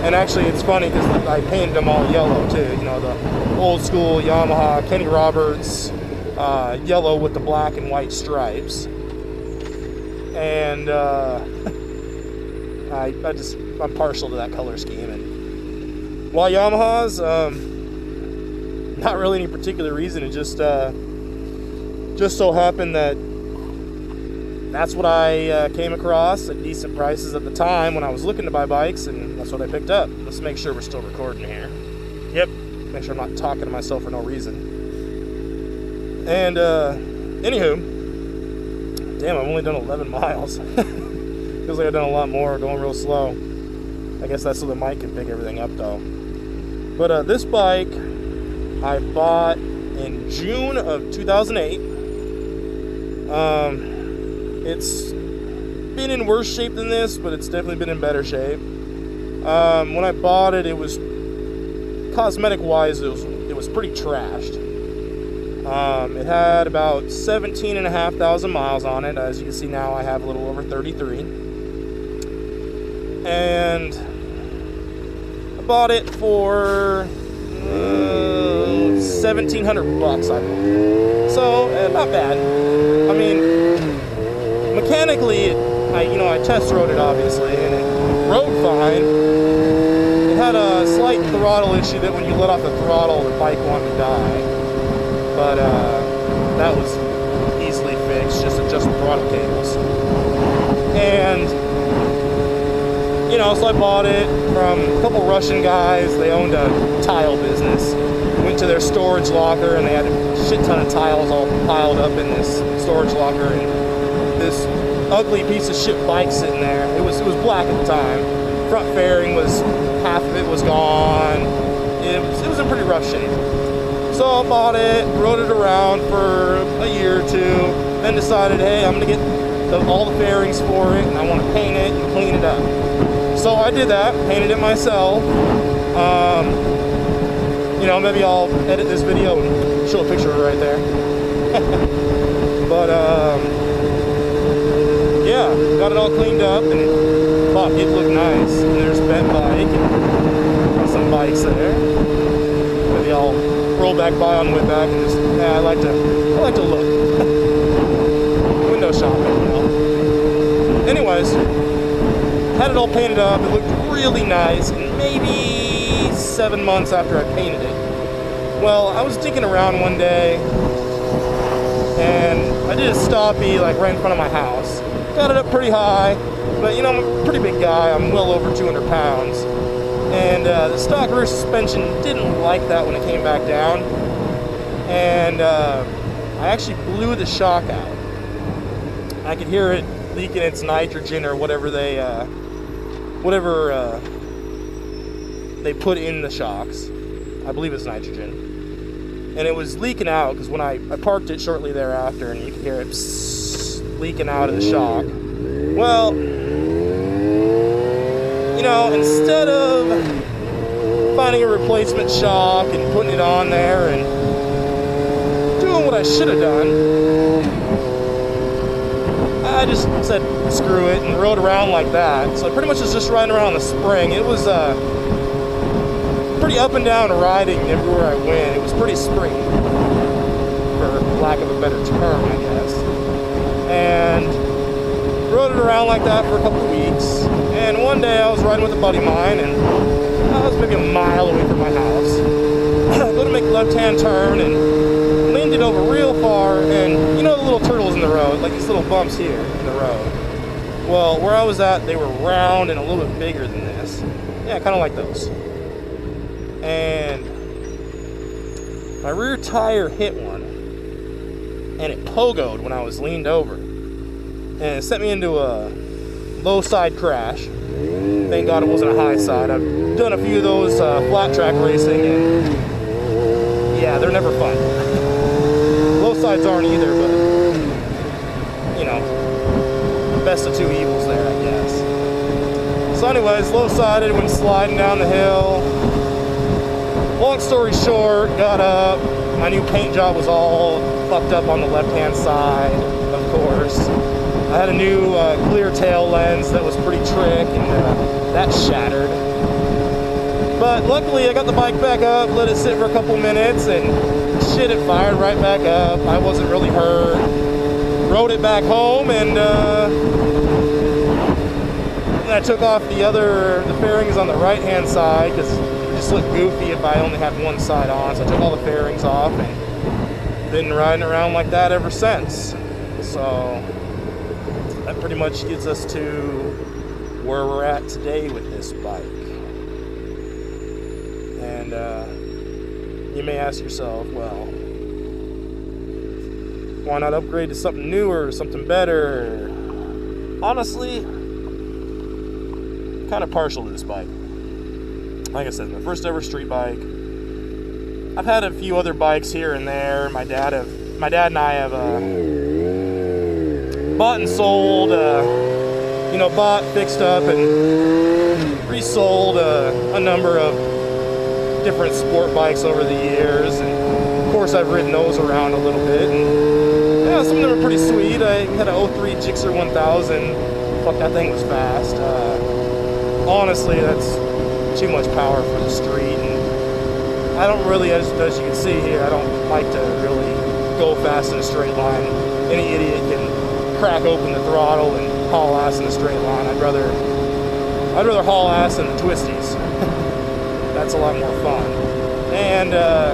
And actually, it's funny because I painted them all yellow too. You know, the old school Yamaha Kenny Roberts yellow with the black and white stripes. And I'm partial to that color scheme. And while Yamahas, not really any particular reason. It just so happened that that's what I came across at decent prices at the time when I was looking to buy bikes, and that's what I picked up. Let's make sure we're still recording here. Yep, make sure I'm not talking to myself for no reason. And anywho, damn, I've only done 11 miles. Feels like I've done a lot more, going real slow. I guess that's so the mic can pick everything up though. But this bike I bought in June of 2008. It's been in worse shape than this, but it's definitely been in better shape. When I bought it, it was cosmetic-wise, it was pretty trashed. It had about 17,500 miles on it. As you can see now, I have a little over 33. And I bought it for $1,700, I believe. So not bad. I mean, mechanically, I test rode it obviously, and it rode fine. It had a slight throttle issue that when you let off the throttle, the bike wanted to die. But that was easily fixed, just adjust the throttle cables. And, so I bought it from a couple Russian guys. They owned a tile business. Went to their storage locker, and they had a shit ton of tiles all piled up in this storage locker, and this ugly piece of shit bike sitting there. It was black at the time. Front fairing was, half of it was gone. It was in pretty rough shape. So I bought it, rode it around for a year or two, then decided, hey, I'm gonna get all the fairings for it, and I want to paint it and clean it up. So I did that, painted it myself. Maybe I'll edit this video and show a picture of it right there. But yeah, got it all cleaned up, and it looked nice. And there's Bent Bike and some bikes there. Maybe I'll roll back by on the way back and just, I like to look. Window shopping, Anyways, had it all painted up. It looked really nice, and maybe 7 months after I painted it. Well, I was digging around one day, and I did a stoppie right in front of my house. Got it up pretty high, but I'm a pretty big guy. I'm well over 200 pounds. And the stock rear suspension didn't like that when it came back down. And I actually blew the shock out. I could hear it leaking its nitrogen or whatever they put in the shocks. I believe it's nitrogen. And it was leaking out because when I parked it shortly thereafter, and you could hear it leaking out of the shock. Well, instead of finding a replacement shock and putting it on there and doing what I should have done, I just said screw it and rode around like that. So I pretty much was just riding around the spring. It was pretty up and down riding everywhere I went. It was pretty springy, for lack of a better term, I guess. And rode it around like that for a couple of weeks. And one day I was riding with a buddy of mine, and I was maybe a mile away from my house. Go to make a left-hand turn and leaned it over real far, and the little turtles in the road, like these little bumps here in the road. Well, where I was at, they were round and a little bit bigger than this. Yeah, kind of like those. And my rear tire hit one, and it pogoed when I was leaned over, and it sent me into a low side crash. Thank God it wasn't a high side. I've done a few of those flat track racing, and yeah, they're never fun. Low sides aren't either, but best of two evils there, I guess. So anyways, low sided, went sliding down the hill. Long story short, got up. My new paint job was all fucked up on the left-hand side, of course. I had a new clear tail lens that was pretty trick, and that shattered. But luckily I got the bike back up, let it sit for a couple minutes, and shit, it fired right back up. I wasn't really hurt. Rode it back home, and I took off the fairings on the right hand side because it just looked goofy if I only had one side on. So I took all the fairings off and been riding around like that ever since. So that pretty much gets us to where we're at today with this bike. And you may ask yourself, well, why not upgrade to something newer, something better? Honestly, kind of partial to this bike. Like I said, my first ever street bike. I've had a few other bikes here and there. My dad and I have bought and sold, bought, fixed up, and resold a number of different sport bikes over the years. And of course, I've ridden those around a little bit. And yeah, some of them are pretty sweet. I had an 03 Gixxer 1000. Fuck, that thing was fast. Honestly, that's too much power for the street. And I don't really, as you can see here, I don't like to really go fast in a straight line. Any idiot can crack open the throttle and haul ass in a straight line. I'd rather haul ass in the twisties. That's a lot more fun and a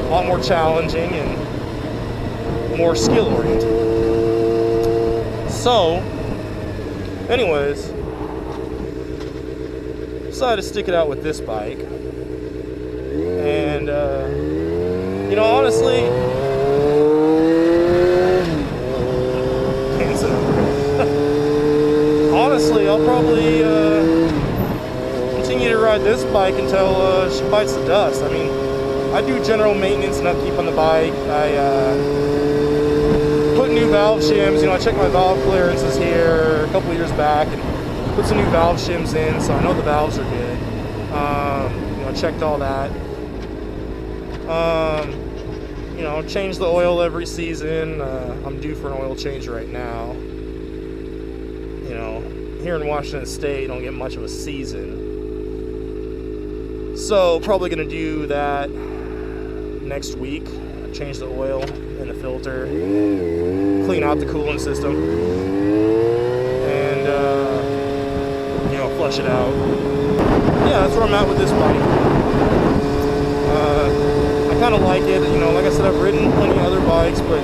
lot more challenging and more skill oriented. So, anyways, decided to stick it out with this bike, and honestly, can't sit over it. Honestly, I'll probably continue to ride this bike until she bites the dust. I mean, I do general maintenance and upkeep on the bike. I put new valve shims. I checked my valve clearances here a couple years back and put some new valve shims in, so I know the valves are good. Checked all that. Change the oil every season. I'm due for an oil change right now. Here in Washington State, you don't get much of a season. So probably going to do that next week. Change the oil in the filter, clean out the coolant system, and flush it out. Yeah, that's where I'm at with this bike. I kind of like it. Like I said, I've ridden plenty of other bikes, but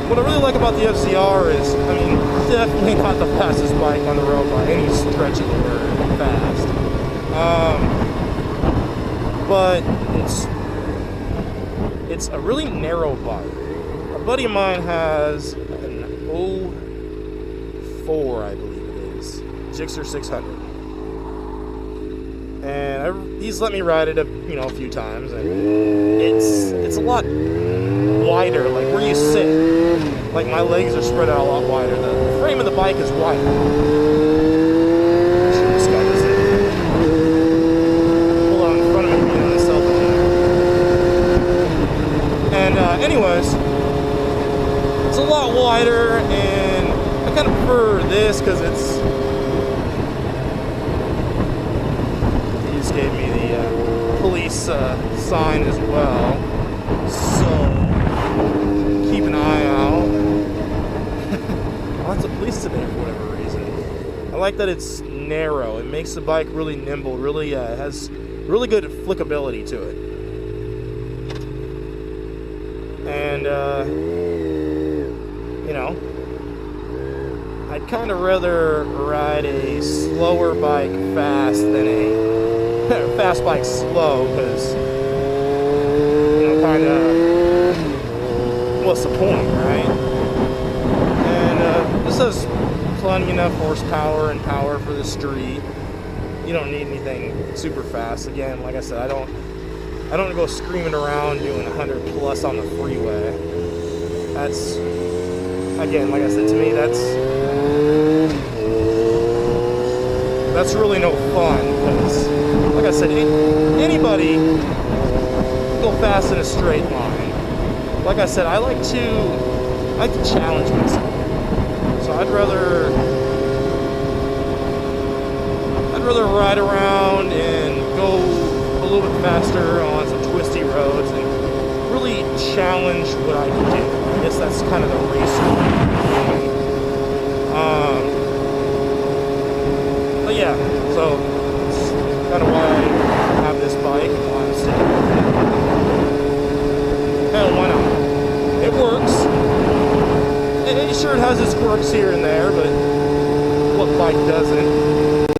what I really like about the FZR is, definitely not the fastest bike on the road by any stretch of the word. Fast. But it's a really narrow bike. A buddy of mine has an 04, I believe it is, Gixxer 600, and he's let me ride it a few times, and it's a lot wider, like where you sit. Like my legs are spread out a lot wider. The frame of the bike is wider. Anyways, it's a lot wider, and I kind of prefer this because he just gave me the police sign as well, so keep an eye out. Lots of police today for whatever reason. I like that it's narrow. It makes the bike really nimble, really has really good flickability to it. And, I'd kind of rather ride a slower bike fast than a fast bike slow, because, what's the point, right? And this has plenty enough horsepower and power for the street. You don't need anything super fast. Again, like I said, I don't go screaming around doing 100 plus on the freeway. That's, again, like I said, to me, that's really no fun, because, like I said, anybody can go fast in a straight line. Like I said, I like to challenge myself. So I'd rather ride around and go a little challenge what I can do. I guess that's kind of the reason. But yeah, so that's kind of why I have this bike, honestly. Hell, why not? It works. Sure, it has its quirks here and